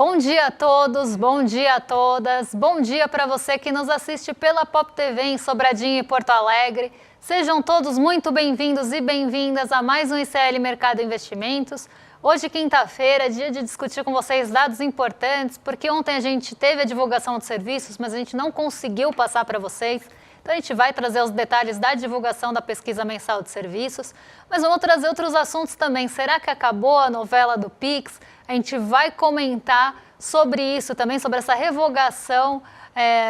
Bom dia a todos, bom dia a todas, bom dia para você que nos assiste pela Pop TV em Sobradinho e Porto Alegre. Sejam todos muito bem-vindos e bem-vindas a mais um ICL Mercado Investimentos. Hoje, quinta-feira, é dia de discutir com vocês dados importantes, porque ontem a gente teve a divulgação de serviços, mas a gente não conseguiu passar para vocês. Então a gente vai trazer os detalhes da divulgação da pesquisa mensal de serviços, mas vamos trazer outros assuntos também. Será que acabou a novela do Pix? A gente vai comentar sobre isso também, sobre essa revogação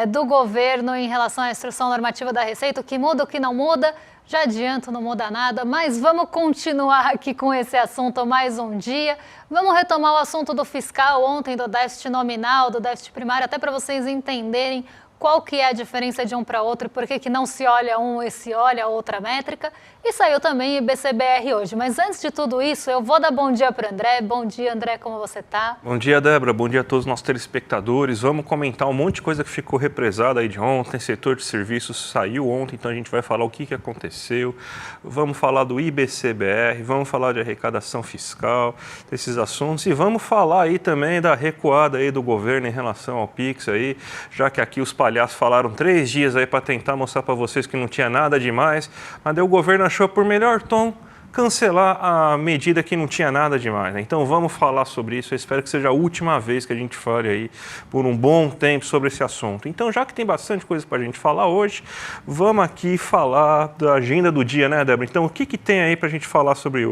do governo em relação à instrução normativa da Receita, o que muda, o que não muda. Já adianto, não muda nada, mas vamos continuar aqui com esse assunto mais um dia. Vamos retomar o assunto do fiscal ontem, do déficit nominal, do déficit primário, até para vocês entenderem qual que é a diferença de um para outro, por que não se olha um e se olha outra métrica. E saiu também IBCBR hoje. Mas antes de tudo isso, eu vou dar bom dia para o André. Bom dia, André, como você está? Bom dia, Débora. Bom dia a todos os nossos telespectadores. Vamos comentar um monte de coisa que ficou represada aí de ontem. Setor de serviços saiu ontem, então a gente vai falar o que aconteceu. Vamos falar do IBCBR, vamos falar de arrecadação fiscal, desses assuntos. E vamos falar aí também da recuada aí do governo em relação ao Pix aí, já que aqui os palhaços falaram 3 dias aí para tentar mostrar para vocês que não tinha nada demais, mas daí o governo achou por melhor tom cancelar a medida que não tinha nada demais, né? Então vamos falar sobre isso. Eu espero que seja a última vez que a gente fale aí por um bom tempo sobre esse assunto. Então, já que tem bastante coisa para a gente falar hoje, vamos aqui falar da agenda do dia, né, Débora? Então, o que tem aí para a gente falar sobre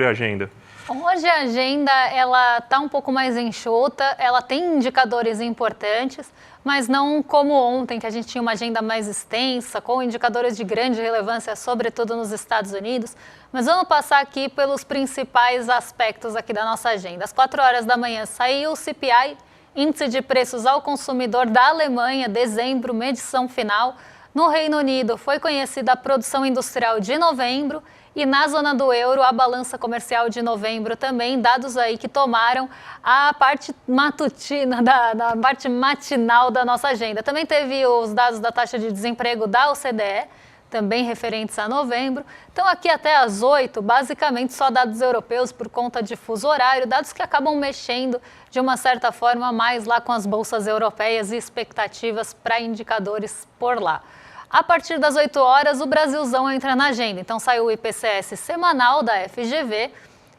a agenda? Hoje a agenda ela está um pouco mais enxuta, ela tem indicadores importantes, mas não como ontem, que a gente tinha uma agenda mais extensa, com indicadores de grande relevância, sobretudo nos Estados Unidos. Mas vamos passar aqui pelos principais aspectos aqui da nossa agenda. Às 4 horas da manhã saiu o CPI, Índice de Preços ao Consumidor da Alemanha, dezembro, medição final. No Reino Unido foi conhecida a produção industrial de novembro. E na zona do euro, a balança comercial de novembro também, dados aí que tomaram a parte matutina, da parte matinal da nossa agenda. Também teve os dados da taxa de desemprego da OCDE, também referentes a novembro. Então aqui até às 8, basicamente só dados europeus por conta de fuso horário, dados que acabam mexendo de uma certa forma mais lá com as bolsas europeias e expectativas para indicadores por lá. A partir das 8 horas, o Brasilzão entra na agenda. Então, saiu o IPCS semanal da FGV.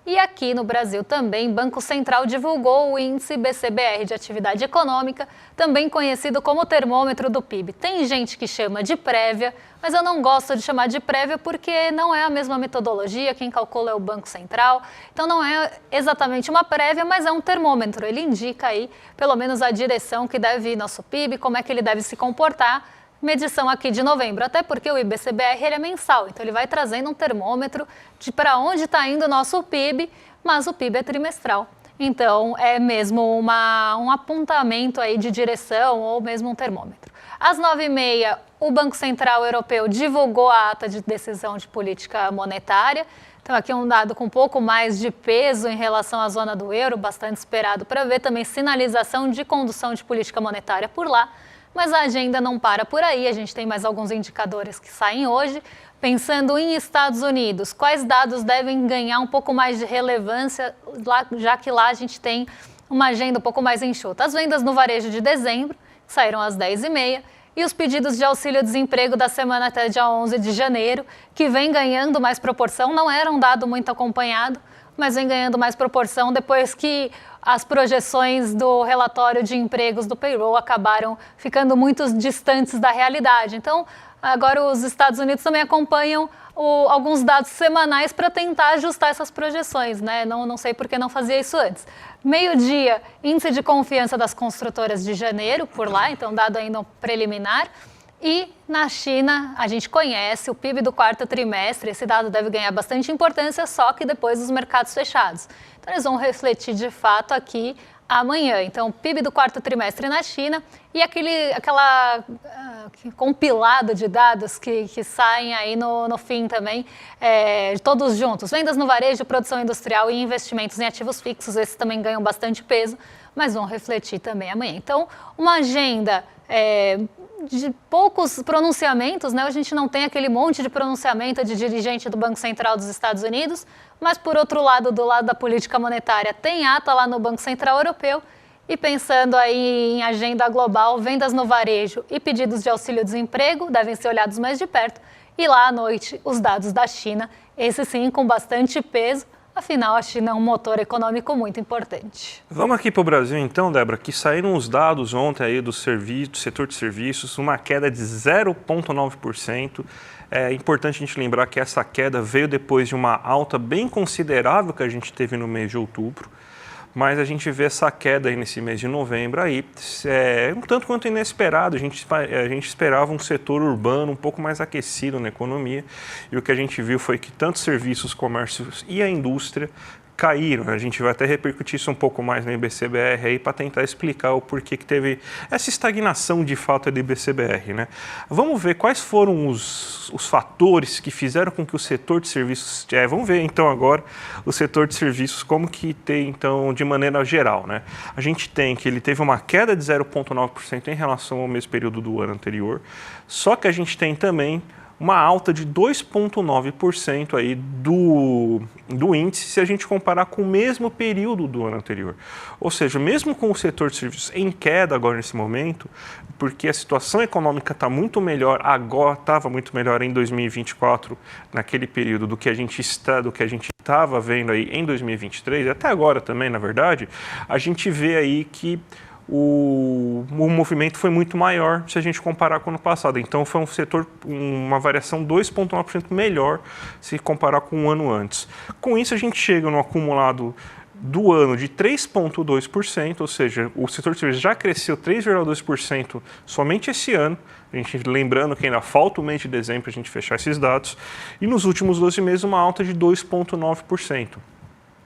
E aqui no Brasil também, Banco Central divulgou o índice BCBR de atividade econômica, também conhecido como termômetro do PIB. Tem gente que chama de prévia, mas eu não gosto de chamar de prévia porque não é a mesma metodologia, quem calcula é o Banco Central. Então, não é exatamente uma prévia, mas é um termômetro. Ele indica aí, pelo menos, a direção que deve ir nosso PIB, como é que ele deve se comportar. Medição aqui de novembro, até porque o IBCBR ele é mensal, então ele vai trazendo um termômetro de para onde está indo o nosso PIB, mas o PIB é trimestral. Então é mesmo um apontamento aí de direção ou mesmo um termômetro. Às 9h30, o Banco Central Europeu divulgou a ata de decisão de política monetária. Então aqui um dado com um pouco mais de peso em relação à zona do euro, bastante esperado para ver também sinalização de condução de política monetária por lá. Mas a agenda não para por aí, a gente tem mais alguns indicadores que saem hoje. Pensando em Estados Unidos, quais dados devem ganhar um pouco mais de relevância, já que lá a gente tem uma agenda um pouco mais enxuta. As vendas no varejo de dezembro, que saíram às 10h30, e os pedidos de auxílio-desemprego da semana até dia 11 de janeiro, que vem ganhando mais proporção, não era um dado muito acompanhado, mas vem ganhando mais proporção depois que as projeções do relatório de empregos do payroll acabaram ficando muito distantes da realidade. Então, agora os Estados Unidos também acompanham alguns dados semanais para tentar ajustar essas projeções, né? Não sei por que não fazia isso antes. Meio-dia, índice de confiança das construtoras de janeiro, por lá, então dado ainda um preliminar. E na China, a gente conhece o PIB do quarto trimestre, esse dado deve ganhar bastante importância, só que depois dos mercados fechados. Então, eles vão refletir de fato aqui amanhã. Então, PIB do quarto trimestre na China e aquela compilado de dados que saem aí no fim também, todos juntos. Vendas no varejo, produção industrial e investimentos em ativos fixos, esses também ganham bastante peso, mas vão refletir também amanhã. Então, uma agenda de poucos pronunciamentos, né? A gente não tem aquele monte de pronunciamento de dirigente do Banco Central dos Estados Unidos, mas por outro lado, do lado da política monetária, tem ata lá no Banco Central Europeu E pensando aí em agenda global, vendas no varejo e pedidos de auxílio-desemprego devem ser olhados mais de perto. E lá à noite, os dados da China, esse sim com bastante peso, afinal a China é um motor econômico muito importante. Vamos aqui para o Brasil então, Débora, que saíram os dados ontem aí do setor de serviços, uma queda de 0,9%. É importante a gente lembrar que essa queda veio depois de uma alta bem considerável que a gente teve no mês de outubro. Mas a gente vê essa queda aí nesse mês de novembro aí, um tanto quanto inesperado. A gente esperava um setor urbano um pouco mais aquecido na economia, e o que a gente viu foi que tanto serviços, comércios e a indústria caíram. A gente vai até repercutir isso um pouco mais no IBC-BR aí para tentar explicar o porquê que teve essa estagnação de fato do IBC-BR, né? Vamos ver quais foram os fatores que fizeram com que o setor de serviços... vamos ver então agora o setor de serviços como que tem então de maneira geral, né? A gente tem que ele teve uma queda de 0,9% em relação ao mesmo período do ano anterior, só que a gente tem também uma alta de 2,9% aí do índice se a gente comparar com o mesmo período do ano anterior. Ou seja, mesmo com o setor de serviços em queda agora nesse momento, porque a situação econômica está muito melhor agora, estava muito melhor em 2024, naquele período do que a gente estava vendo aí em 2023, e até agora também, na verdade, a gente vê aí que o movimento foi muito maior se a gente comparar com o ano passado. Então, foi um setor, uma variação 2,9% melhor se comparar com um ano antes. Com isso, a gente chega no acumulado do ano de 3,2%, ou seja, o setor de serviços já cresceu 3,2% somente esse ano. A gente lembrando que ainda falta o mês de dezembro para a gente fechar esses dados. E nos últimos 12 meses, uma alta de 2,9%.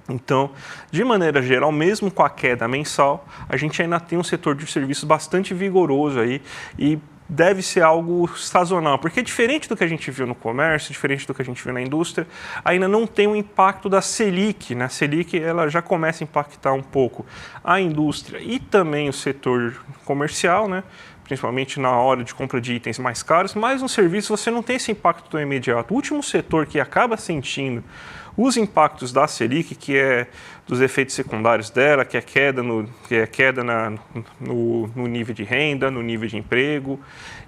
Então, de maneira geral, mesmo com a queda mensal, a gente ainda tem um setor de serviços bastante vigoroso aí e deve ser algo sazonal, porque diferente do que a gente viu no comércio, diferente do que a gente viu na indústria, ainda não tem o impacto da Selic, né? A Selic ela já começa a impactar um pouco a indústria e também o setor comercial, né? Principalmente na hora de compra de itens mais caros, mas no serviço você não tem esse impacto tão imediato. O último setor que acaba sentindo os impactos da Selic, que é dos efeitos secundários dela, que é queda no nível de renda, no nível de emprego.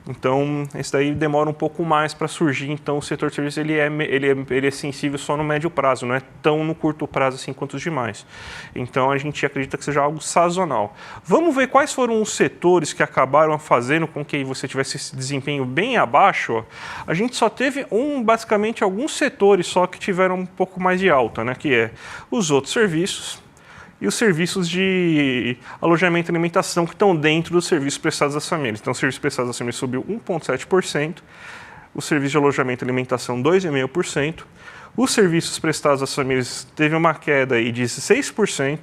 Então, esse daí demora um pouco mais para surgir. Então, o setor de serviços ele é sensível só no médio prazo, não é tão no curto prazo assim quanto os demais. Então, a gente acredita que seja algo sazonal. Vamos ver quais foram os setores que acabaram fazendo com que você tivesse esse desempenho bem abaixo. Ó. A gente só teve basicamente alguns setores só que tiveram um pouco mais de alta, né? Que é os outros serviços e os serviços de alojamento e alimentação que estão dentro dos serviços prestados às famílias. Então, o serviço prestado às famílias subiu 1,7%, o serviço de alojamento e alimentação 2,5%, os serviços prestados às famílias teve uma queda aí de 6%,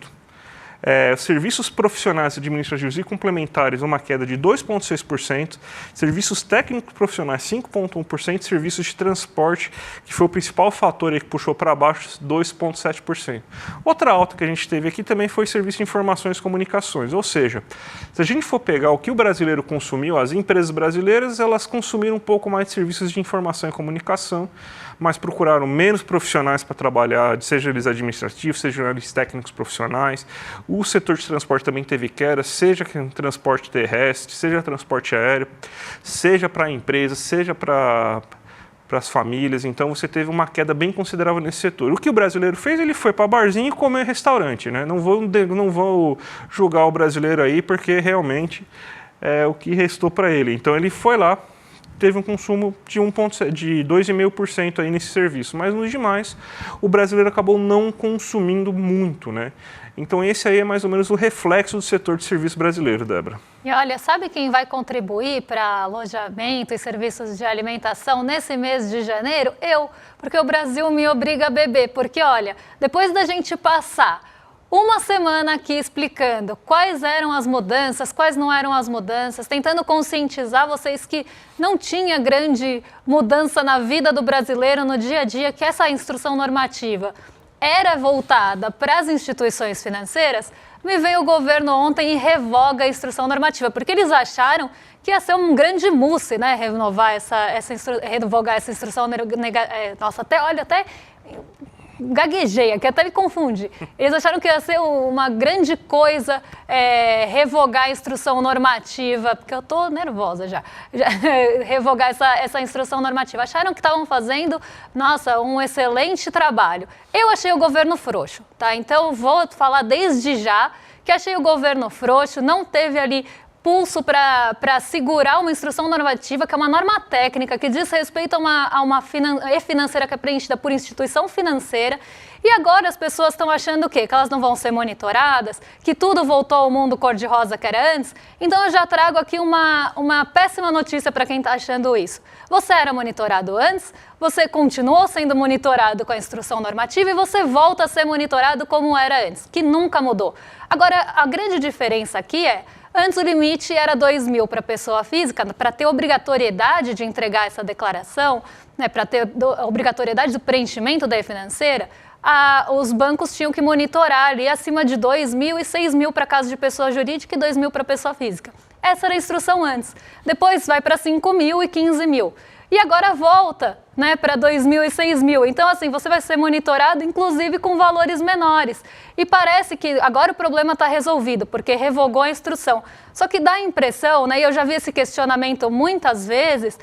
serviços profissionais administrativos e complementares, uma queda de 2,6%, serviços técnicos profissionais, 5,1%, serviços de transporte, que foi o principal fator aí que puxou para baixo, 2,7%. Outra alta que a gente teve aqui também foi serviço de informações e comunicações, ou seja, se a gente for pegar o que o brasileiro consumiu, as empresas brasileiras, elas consumiram um pouco mais de serviços de informação e comunicação, mas procuraram menos profissionais para trabalhar, seja eles administrativos, seja eles técnicos profissionais. O setor de transporte também teve queda, seja transporte terrestre, seja transporte aéreo, seja para empresas, seja para as famílias. Então, você teve uma queda bem considerável nesse setor. O que o brasileiro fez? Ele foi para barzinho e comer em restaurante, né? Não vou julgar o brasileiro aí, porque realmente é o que restou para ele. Então, ele foi lá, teve um consumo de 2,5% aí nesse serviço, mas nos demais o brasileiro acabou não consumindo muito, né? Então esse aí é mais ou menos o reflexo do setor de serviço brasileiro, Débora. E olha, sabe quem vai contribuir para alojamento e serviços de alimentação nesse mês de janeiro? Eu, porque o Brasil me obriga a beber, porque olha, depois da gente passar uma semana aqui explicando quais eram as mudanças, quais não eram as mudanças, tentando conscientizar vocês que não tinha grande mudança na vida do brasileiro no dia a dia, que essa instrução normativa era voltada para as instituições financeiras, me veio o governo ontem e revoga a instrução normativa, porque eles acharam que ia ser um grande mousse, né, revogar essa instrução. Nossa, até gaguejei aqui, até me confundi. Eles acharam que ia ser uma grande coisa revogar a instrução normativa, porque eu estou nervosa já revogar essa instrução normativa. Acharam que estavam fazendo, nossa, um excelente trabalho. Eu achei o governo frouxo, tá? Então, vou falar desde já que achei o governo frouxo, não teve ali pulso para segurar uma instrução normativa, que é uma norma técnica que diz respeito a uma financeira que é preenchida por instituição financeira. E agora as pessoas estão achando o quê? Que elas não vão ser monitoradas, que tudo voltou ao mundo cor-de-rosa que era antes. Então eu já trago aqui uma péssima notícia para quem está achando isso. Você era monitorado antes, você continuou sendo monitorado com a instrução normativa e você volta a ser monitorado como era antes, que nunca mudou. Agora, a grande diferença aqui é, antes o limite era 2 mil para pessoa física, para ter obrigatoriedade de entregar essa declaração, né, para ter obrigatoriedade do preenchimento da financeira, os bancos tinham que monitorar ali acima de 2 mil e 6 mil para caso de pessoa jurídica e 2 mil para pessoa física. Essa era a instrução antes. Depois vai para 5 mil e 15 mil. E agora volta, né, para 2 mil e 6 mil. Então, assim, você vai ser monitorado, inclusive, com valores menores. E parece que agora o problema está resolvido, porque revogou a instrução. Só que dá a impressão, né, e eu já vi esse questionamento muitas vezes,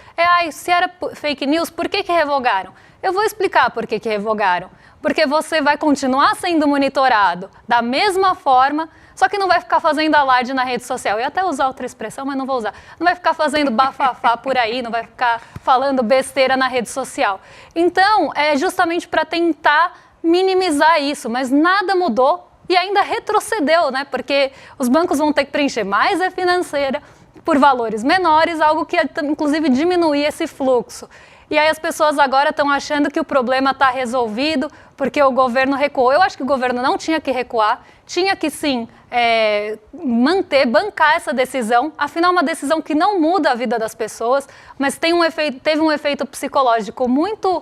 se era fake news, por que revogaram? Eu vou explicar por que revogaram. Porque você vai continuar sendo monitorado da mesma forma, só que não vai ficar fazendo alarde na rede social. Eu ia até usar outra expressão, mas não vou usar. Não vai ficar fazendo bafafá por aí, não vai ficar falando besteira na rede social. Então, é justamente para tentar minimizar isso, mas nada mudou e ainda retrocedeu, né? Porque os bancos vão ter que preencher mais a financeira por valores menores, algo que inclusive diminuir esse fluxo. E aí as pessoas agora estão achando que o problema está resolvido porque o governo recuou. Eu acho que o governo não tinha que recuar, tinha que sim bancar essa decisão. Afinal, uma decisão que não muda a vida das pessoas, mas teve um efeito psicológico muito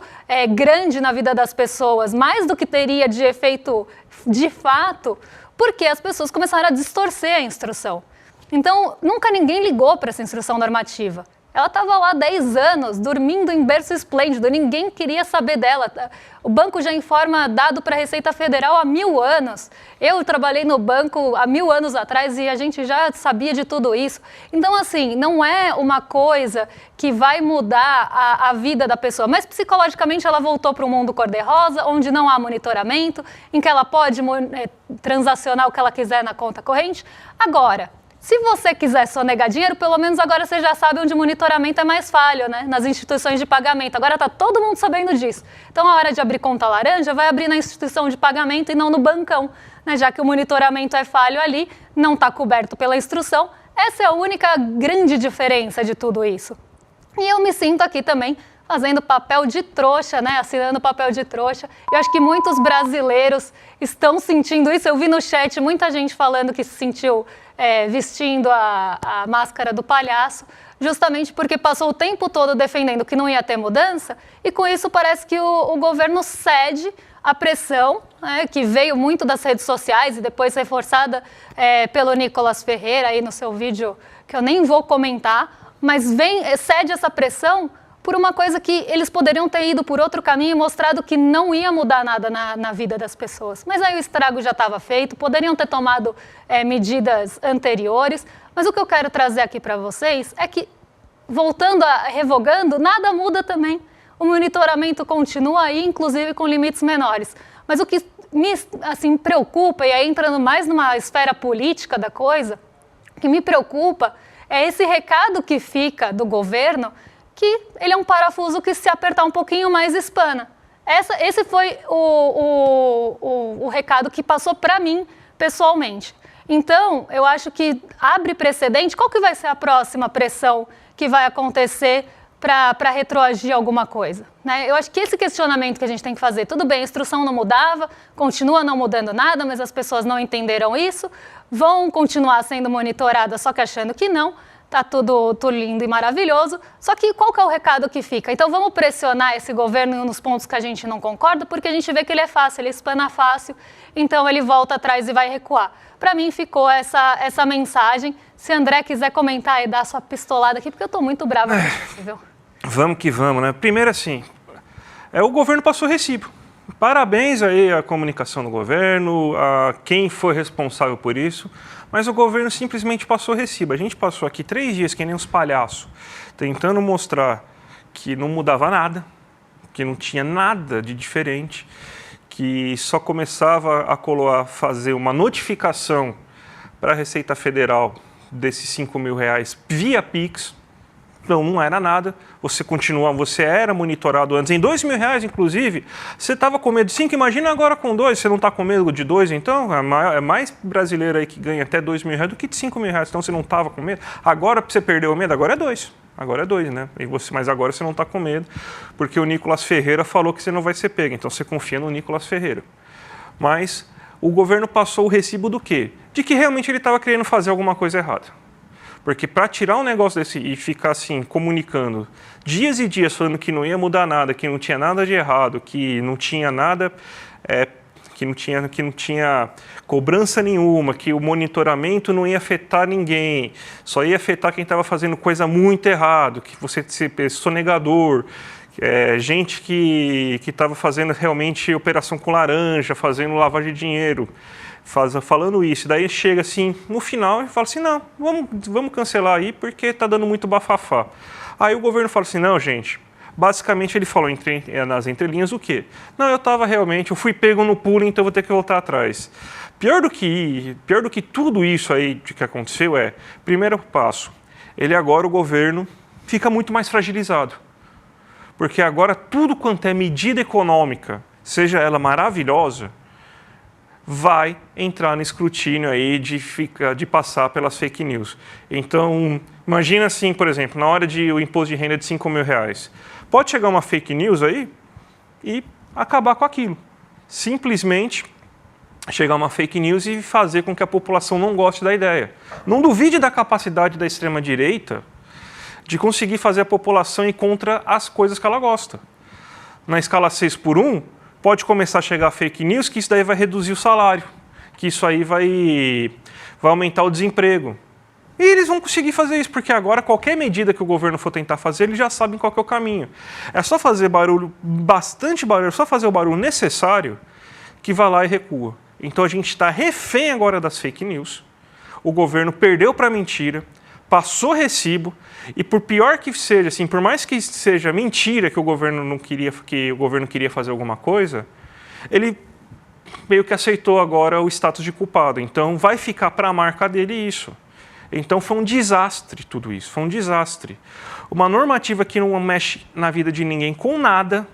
grande na vida das pessoas, mais do que teria de efeito de fato, porque as pessoas começaram a distorcer a instrução. Então, nunca ninguém ligou para essa instrução normativa. Ela estava lá há 10 anos, dormindo em berço esplêndido, ninguém queria saber dela. O banco já informa dado para a Receita Federal há 1000 anos. Eu trabalhei no banco há 1000 anos atrás e a gente já sabia de tudo isso. Então, assim, não é uma coisa que vai mudar a vida da pessoa, mas psicologicamente ela voltou para um mundo cor-de-rosa, onde não há monitoramento, em que ela pode transacionar o que ela quiser na conta corrente. Agora, se você quiser sonegar dinheiro, pelo menos agora você já sabe onde o monitoramento é mais falho, né? Nas instituições de pagamento. Agora está todo mundo sabendo disso. Então, a hora de abrir conta laranja, vai abrir na instituição de pagamento e não no bancão, né? Já que o monitoramento é falho ali, não está coberto pela instrução. Essa é a única grande diferença de tudo isso. E eu me sinto aqui também fazendo papel de trouxa, né? Assinando papel de trouxa. Eu acho que muitos brasileiros estão sentindo isso. Eu vi no chat muita gente falando que se sentiu vestindo a máscara do palhaço, justamente porque passou o tempo todo defendendo que não ia ter mudança, e com isso parece que o governo cede à pressão, né, que veio muito das redes sociais e depois reforçada pelo Nicolas Ferreira aí no seu vídeo, que eu nem vou comentar, mas cede essa pressão por uma coisa que eles poderiam ter ido por outro caminho e mostrado que não ia mudar nada na vida das pessoas. Mas aí o estrago já estava feito, poderiam ter tomado medidas anteriores, mas o que eu quero trazer aqui para vocês é que, revogando, nada muda também. O monitoramento continua aí, inclusive com limites menores. Mas o que me preocupa, e aí entrando mais numa esfera política da coisa, o que me preocupa é esse recado que fica do governo, que ele é um parafuso que, se apertar um pouquinho mais, espana. Esse foi o recado que passou para mim, pessoalmente. Então, eu acho que abre precedente. Qual que vai ser a próxima pressão que vai acontecer para retroagir alguma coisa, né? Eu acho que esse questionamento que a gente tem que fazer, tudo bem, a instrução não mudava, continua não mudando nada, mas as pessoas não entenderam isso, vão continuar sendo monitoradas, só que achando que não. Tá tudo lindo e maravilhoso, só que qual que é o recado que fica? Então vamos pressionar esse governo nos pontos que a gente não concorda, porque a gente vê que ele é fácil, ele espana fácil, então ele volta atrás e vai recuar. Para mim ficou essa mensagem. Se André quiser comentar e dar sua pistolada aqui, porque eu tô muito brava com isso, viu? Vamos que vamos, né? Primeiro assim, o governo passou recibo. Parabéns aí à comunicação do governo, a quem foi responsável por isso, mas o governo simplesmente passou recibo. A gente passou aqui 3 dias, que nem uns palhaços, tentando mostrar que não mudava nada, que não tinha nada de diferente, que só começava a fazer uma notificação para a Receita Federal desses R$ 5.000 via Pix. Então, não era nada, você era monitorado antes. Em R$ 2.000, inclusive, você estava com medo de 5, imagina agora com 2, você não está com medo de 2, então? É mais brasileiro aí que ganha até R$ 2.000 do que de R$ 5.000, então você não estava com medo. Agora, você perdeu o medo, agora é 2. Agora é 2, né? Mas agora você não está com medo, porque o Nicolas Ferreira falou que você não vai ser pego, então você confia no Nicolas Ferreira. Mas o governo passou o recibo do quê? De que realmente ele estava querendo fazer alguma coisa errada. Porque para tirar um negócio desse e ficar assim, comunicando dias e dias falando que não ia mudar nada, que não tinha nada de errado, que não tinha nada, que não tinha cobrança nenhuma, que o monitoramento não ia afetar ninguém, só ia afetar quem estava fazendo coisa muito errado, que você é sonegador, gente que estava fazendo realmente operação com laranja, fazendo lavagem de dinheiro. Falando isso, daí chega assim, no final, e fala assim, não, vamos cancelar aí, porque está dando muito bafafá. Aí o governo fala assim, não, gente, basicamente ele falou nas entrelinhas o quê? Não, eu fui pego no pulo, então vou ter que voltar atrás. Pior do que tudo isso aí que aconteceu primeiro passo, o governo fica muito mais fragilizado. Porque agora tudo quanto é medida econômica, seja ela maravilhosa, vai entrar no escrutínio aí de passar pelas fake news. Então, imagina assim, por exemplo, na hora o imposto de renda de R$ 5.000, pode chegar uma fake news aí e acabar com aquilo. Simplesmente chegar uma fake news e fazer com que a população não goste da ideia. Não duvide da capacidade da extrema-direita de conseguir fazer a população ir contra as coisas que ela gosta. Na escala 6x1, pode começar a chegar fake news que isso daí vai reduzir o salário, que isso aí vai aumentar o desemprego. E eles vão conseguir fazer isso, porque agora qualquer medida que o governo for tentar fazer, eles já sabem qual que é o caminho. É só fazer barulho, bastante barulho, só fazer o barulho necessário que vai lá e recua. Então a gente está refém agora das fake news, o governo perdeu para a mentira, passou recibo, e por pior que seja, assim, por mais que seja mentira que o governo queria fazer alguma coisa, ele meio que aceitou agora o status de culpado. Então vai ficar para a marca dele isso. Então foi um desastre tudo isso, foi um desastre. Uma normativa que não mexe na vida de ninguém com nada,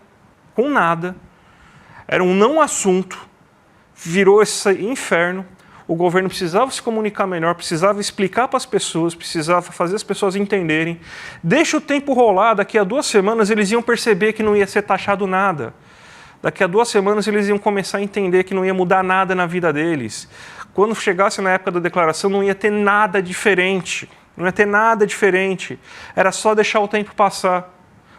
era um não assunto, virou esse inferno. O governo precisava se comunicar melhor, precisava explicar para as pessoas, precisava fazer as pessoas entenderem. Deixa o tempo rolar, daqui a 2 semanas eles iam perceber que não ia ser taxado nada. Daqui a 2 semanas eles iam começar a entender que não ia mudar nada na vida deles. Quando chegasse na época da declaração não ia ter nada diferente. Não ia ter nada diferente. Era só deixar o tempo passar.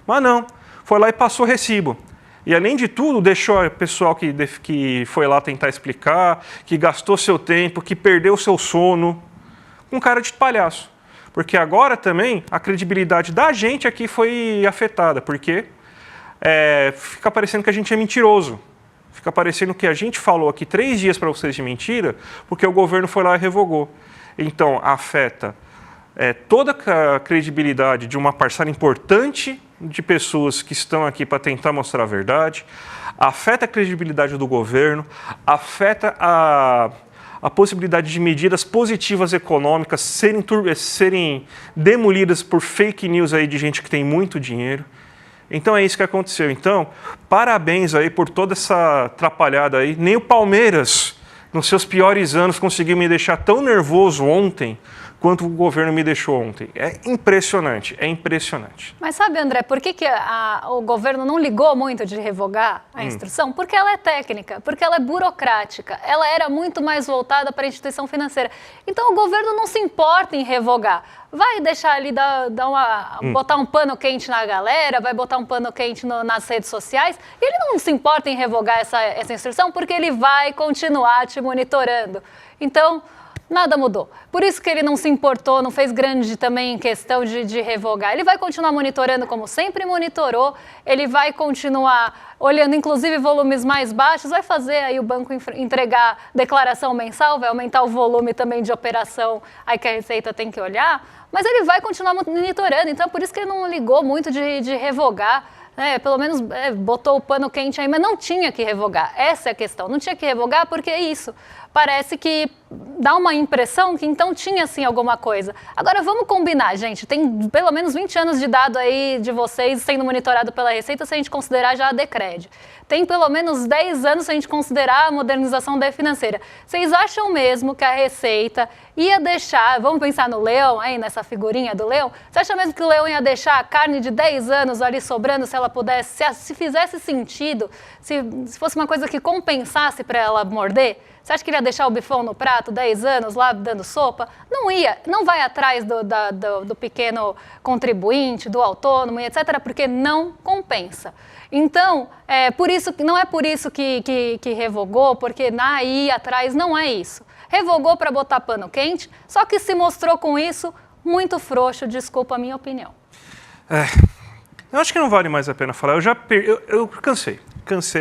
Mas não, foi lá e passou recibo. E, além de tudo, deixou o pessoal que foi lá tentar explicar, que gastou seu tempo, que perdeu seu sono, com cara de palhaço. Porque agora também a credibilidade da gente aqui foi afetada, porque fica parecendo que a gente é mentiroso. Fica parecendo que a gente falou aqui 3 dias para vocês de mentira, porque o governo foi lá e revogou. Então, afeta toda a credibilidade de uma parcela importante de pessoas que estão aqui para tentar mostrar a verdade, afeta a credibilidade do governo, afeta a possibilidade de medidas positivas econômicas serem demolidas por fake news aí de gente que tem muito dinheiro. Então é isso que aconteceu. Então, parabéns aí por toda essa atrapalhada aí. Nem o Palmeiras, nos seus piores anos, conseguiu me deixar tão nervoso ontem quanto o governo me deixou ontem. É impressionante, é impressionante. Mas sabe, André, por que o governo não ligou muito de revogar a instrução? Porque ela é técnica, porque ela é burocrática, ela era muito mais voltada para a instituição financeira. Então o governo não se importa em revogar. Vai deixar ali, botar um pano quente na galera, vai botar um pano quente nas redes sociais, e ele não se importa em revogar essa instrução porque ele vai continuar te monitorando. Então, Nada mudou. Por isso que ele não se importou, não fez grande também questão de revogar. Ele vai continuar monitorando como sempre monitorou, ele vai continuar olhando inclusive volumes mais baixos, vai fazer aí o banco entregar declaração mensal, vai aumentar o volume também de operação aí que a Receita tem que olhar, mas ele vai continuar monitorando, então é por isso que ele não ligou muito de revogar. Pelo menos botou o pano quente aí, mas não tinha que revogar. Essa é a questão. Não tinha que revogar porque é isso. Parece que dá uma impressão que então tinha sim alguma coisa. Agora vamos combinar, gente. Tem pelo menos 20 anos de dado aí de vocês sendo monitorado pela Receita se a gente considerar já a Decred. Tem pelo menos 10 anos se a gente considerar a modernização da financeira. Vocês acham mesmo que a Receita ia deixar, vamos pensar no leão aí, nessa figurinha do leão, você acha mesmo que o leão ia deixar a carne de 10 anos ali sobrando se ela pudesse, se fizesse sentido, se fosse uma coisa que compensasse para ela morder? Você acha que ele ia deixar o bifão no prato 10 anos lá dando sopa? Não ia, não vai atrás do pequeno contribuinte, do autônomo, etc., porque não compensa. Então, não é por isso que revogou, porque ir atrás não é isso. Revogou para botar pano quente, só que se mostrou com isso muito frouxo, desculpa a minha opinião. Eu acho que não vale mais a pena falar, eu cansei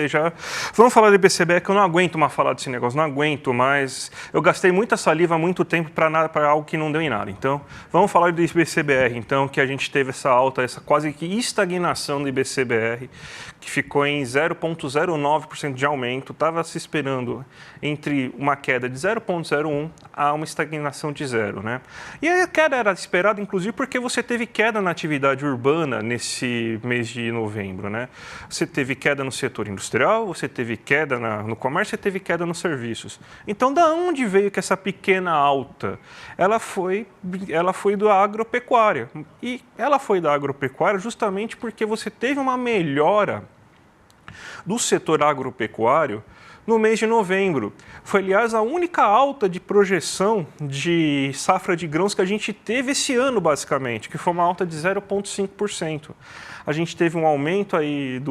já. Vamos falar do IBCBR, que eu não aguento mais falar desse negócio, não aguento mais. Eu gastei muita saliva há muito tempo para algo que não deu em nada. Então, vamos falar do IBCBR, então, que a gente teve essa alta, essa quase que estagnação do IBCBR, que ficou em 0,09% de aumento. Estava se esperando entre uma queda de 0,01 a uma estagnação de 0, né? E a queda era esperada, inclusive, porque você teve queda na atividade urbana nesse mês de novembro, né? Você teve queda no setor industrial, você teve queda no comércio, você teve queda nos serviços. Então, da onde veio que essa pequena alta? Ela foi da agropecuária. E ela foi da agropecuária justamente porque você teve uma melhora do setor agropecuário no mês de novembro. Foi, aliás, a única alta de projeção de safra de grãos que a gente teve esse ano, basicamente, que foi uma alta de 0,5%. A gente teve um aumento aí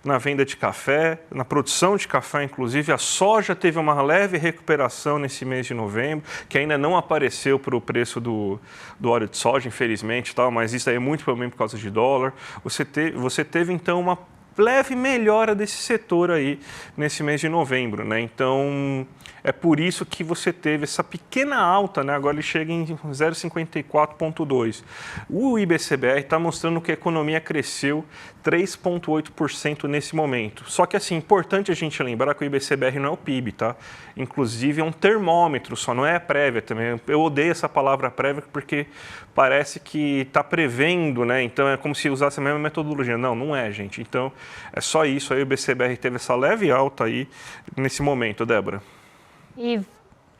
na venda de café, na produção de café, inclusive. A soja teve uma leve recuperação nesse mês de novembro, que ainda não apareceu para o preço do óleo de soja, infelizmente, mas isso aí é muito também por causa de dólar. Você teve então, uma leve melhora desse setor aí nesse mês de novembro, né? Então, é por isso que você teve essa pequena alta, né? Agora ele chega em 0,54,2. O IBCBR está mostrando que a economia cresceu 3,8% nesse momento. Só que, assim, importante a gente lembrar que o IBCBR não é o PIB, tá? Inclusive, é um termômetro, só não é a prévia também. Eu odeio essa palavra prévia porque parece que está prevendo, né? Então, é como se usasse a mesma metodologia. Não, não é, gente. Então, é só isso. Aí o IBCBR teve essa leve alta aí nesse momento, Débora. E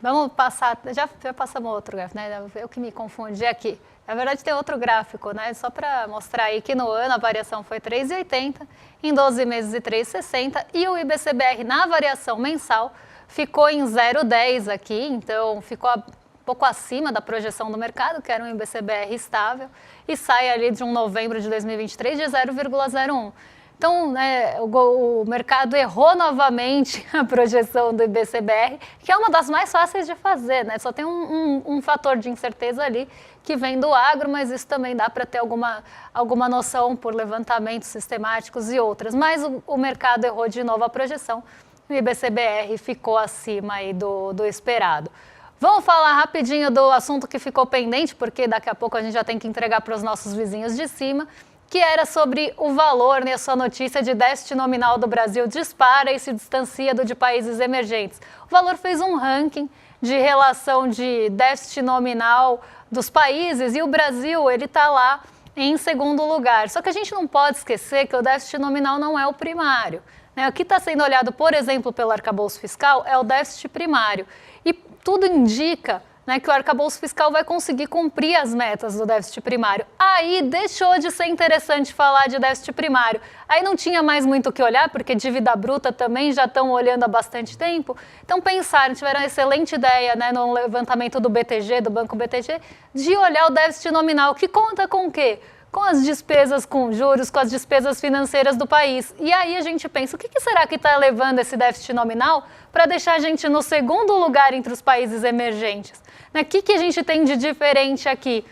vamos passar, já passamos outro gráfico, né? Eu que me confundi aqui. Na verdade, tem outro gráfico, né? Só para mostrar aí que no ano a variação foi 3,80, em 12 meses e 3,60, e o IBCBR na variação mensal ficou em 0,10 aqui, então ficou um pouco acima da projeção do mercado, que era um IBCBR estável, e sai ali de um novembro de 2023 de 0,01. Então, o mercado errou novamente a projeção do IBCBR, que é uma das mais fáceis de fazer, né? Só tem um fator de incerteza ali que vem do agro, mas isso também dá para ter alguma noção por levantamentos sistemáticos e outras. Mas o mercado errou de novo a projeção, o IBCBR ficou acima aí do esperado. Vamos falar rapidinho do assunto que ficou pendente, porque daqui a pouco a gente já tem que entregar para os nossos vizinhos de cima, que era sobre o valor, né, sua notícia de déficit nominal do Brasil dispara e se distancia do de países emergentes. O valor fez um ranking de relação de déficit nominal dos países e o Brasil, ele está lá em segundo lugar. Só que a gente não pode esquecer que o déficit nominal não é o primário, né? O que está sendo olhado, por exemplo, pelo arcabouço fiscal é o déficit primário. E tudo indica, né, que o arcabouço fiscal vai conseguir cumprir as metas do déficit primário. Aí deixou de ser interessante falar de déficit primário. Aí não tinha mais muito o que olhar, porque dívida bruta também já estão olhando há bastante tempo. Então pensaram, tiveram uma excelente ideia, né, no levantamento do BTG, do Banco BTG, de olhar o déficit nominal, que conta com o quê? com as despesas com juros, com as despesas financeiras do país. E aí a gente pensa, o que será que está levando esse déficit nominal para deixar a gente no segundo lugar entre os países emergentes? O que a gente tem de diferente aqui?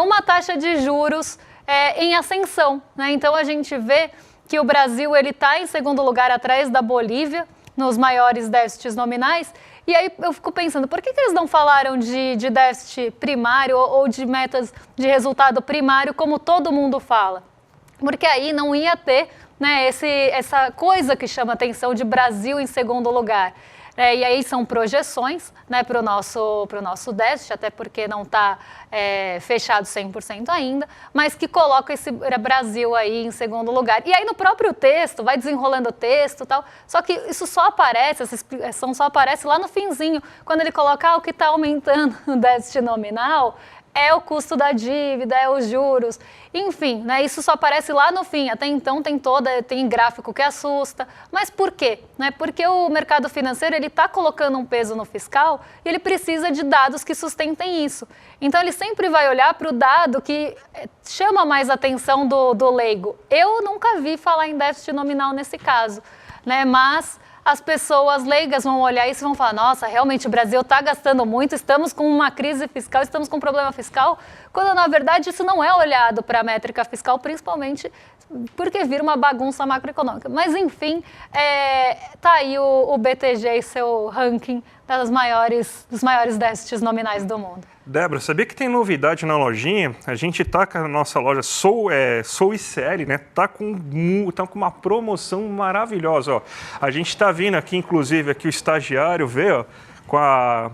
Uma taxa de juros em ascensão. Então a gente vê que o Brasil está em segundo lugar atrás da Bolívia, nos maiores déficits nominais. E aí eu fico pensando, por que eles não falaram de déficit primário ou de metas de resultado primário como todo mundo fala? Porque aí não ia ter essa coisa que chama atenção de Brasil em segundo lugar. E aí são projeções para o nosso déficit, até porque não está fechado 100% ainda, mas que coloca esse Brasil aí em segundo lugar. E aí no próprio texto, vai desenrolando o texto e tal, só que isso só aparece, essa explicação só aparece lá no finzinho, quando ele coloca o que está aumentando o déficit nominal é o custo da dívida, é os juros, enfim, isso só aparece lá no fim. Até então tem gráfico que assusta. Mas por quê? Porque o mercado financeiro está colocando um peso no fiscal e ele precisa de dados que sustentem isso. Então ele sempre vai olhar para o dado que chama mais atenção do leigo. Eu nunca vi falar em déficit nominal nesse caso, mas as pessoas leigas vão olhar isso e vão falar, nossa, realmente o Brasil está gastando muito, estamos com uma crise fiscal, estamos com um problema fiscal, quando na verdade isso não é olhado para a métrica fiscal, principalmente porque vira uma bagunça macroeconômica. Mas enfim, tá aí o BTG e seu ranking dos maiores déficits nominais do mundo. Débora, sabia que tem novidade na lojinha? A gente tá com a nossa loja Sou ICL, né? Tá com uma promoção maravilhosa, ó. A gente tá vindo aqui, inclusive, aqui o estagiário vê, ó, com a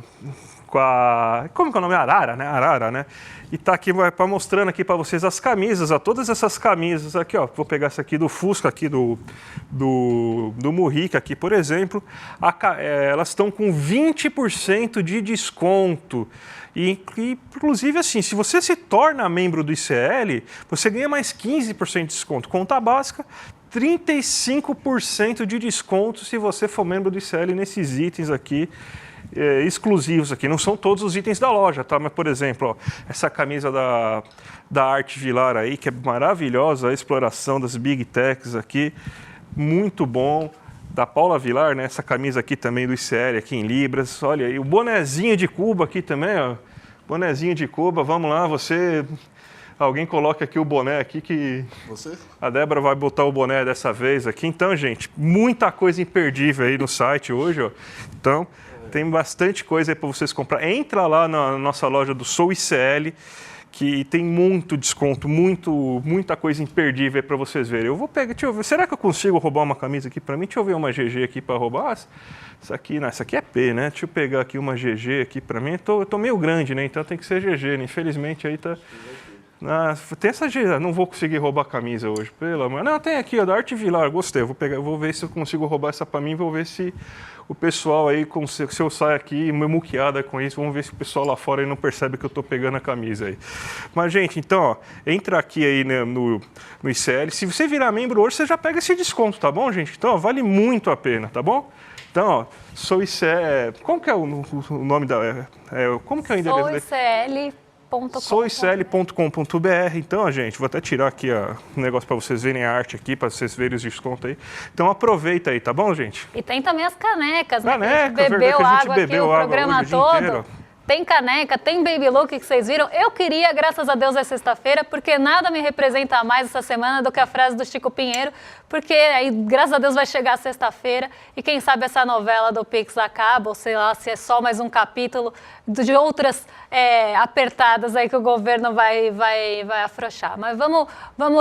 como que é o nome? Arara, né? E tá aqui, mostrando aqui para vocês as camisas, ó, todas essas camisas aqui, ó. Vou pegar essa aqui do Fusca, aqui do Murrica aqui, por exemplo. Elas estão com 20% de desconto. E, inclusive, assim, se você se torna membro do ICL, você ganha mais 15% de desconto. Conta básica, 35% de desconto se você for membro do ICL nesses itens aqui. Exclusivos aqui, não são todos os itens da loja, tá? Mas, por exemplo, ó, essa camisa da Arte Vilar aí, que é maravilhosa, a exploração das Big Techs aqui, muito bom. Da Paula Vilar, né? Essa camisa aqui também do ICL, aqui em Libras, olha aí, o bonezinho de Cuba aqui também, ó, bonezinho de Cuba, vamos lá, alguém coloca aqui o boné aqui que... Você? A Débora vai botar o boné dessa vez aqui. Então, gente, muita coisa imperdível aí no site hoje, ó. Então, tem bastante coisa aí para vocês comprar. Entra lá na nossa loja do Sou ICL, que tem muito desconto, muita coisa imperdível aí para vocês verem. Eu vou pegar, deixa eu ver, será que eu consigo roubar uma camisa aqui para mim? Deixa eu ver uma GG aqui para roubar. Essa aqui é P, né? Deixa eu pegar aqui uma GG aqui para mim. Eu tô meio grande, né? Então tem que ser GG, né? Infelizmente aí tá... tem essa GG, não vou conseguir roubar a camisa hoje, pelo amor. Não, tem aqui, ó, da Arte Vilar, gostei. Vou ver se eu consigo roubar essa para mim, vou ver se o pessoal aí, se eu saio aqui muqueada com isso, vamos ver se o pessoal lá fora aí não percebe que eu tô pegando a camisa aí. Mas, gente, então, ó, entra aqui aí, né, no ICL. Se você virar membro hoje, você já pega esse desconto, tá bom, gente? Então, ó, vale muito a pena, tá bom? Então, ó, Sou ICL... Como que é o nome da... como que é o endereço? souicl.com.br. Então, gente, vou até tirar aqui um negócio para vocês verem a arte aqui, para vocês verem os descontos aí. Então, aproveita aí, tá bom, gente? E tem também as canecas, né? Caneca, a gente bebeu água aqui o programa hoje, todo. Tem caneca, tem baby look que vocês viram. Eu queria, graças a Deus, é sexta-feira, porque nada me representa mais essa semana do que a frase do Chico Pinheiro, porque aí, graças a Deus, vai chegar a sexta-feira e quem sabe essa novela do Pix acaba, ou sei lá, se é só mais um capítulo de outras apertadas aí que o governo vai afrouxar. Mas vamos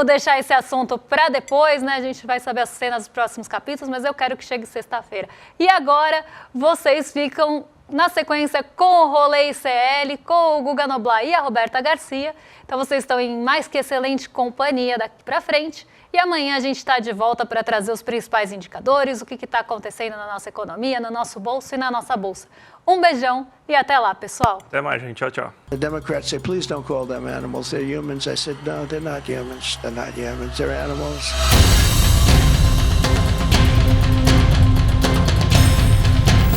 deixar esse assunto para depois, né? A gente vai saber as cenas dos próximos capítulos, mas eu quero que chegue sexta-feira. E agora, vocês ficam na sequência com o Rolê ICL, com o Guga Noblar e a Roberta Garcia. Então vocês estão em mais que excelente companhia daqui para frente. E amanhã a gente está de volta para trazer os principais indicadores, o que está acontecendo na nossa economia, no nosso bolso e na nossa bolsa. Um beijão e até lá, pessoal. Até mais, gente. Tchau, tchau. The Democrats say, please don't call them animals. They're humans. I said, no, they're not humans. They're not humans. They're animals.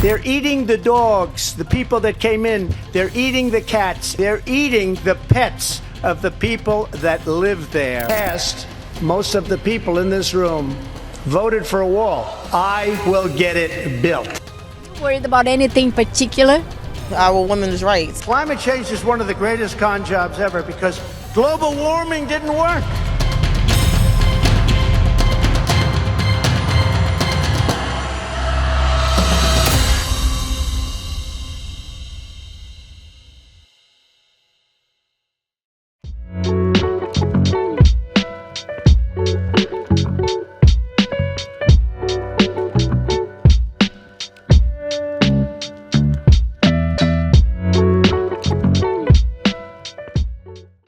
They're eating the dogs, the people that came in. They're eating the cats. They're eating the pets of the people that live there. Past, most of the people in this room voted for a wall. I will get it built. Worried about anything particular? Our women's rights. Climate change is one of the greatest con jobs ever because global warming didn't work.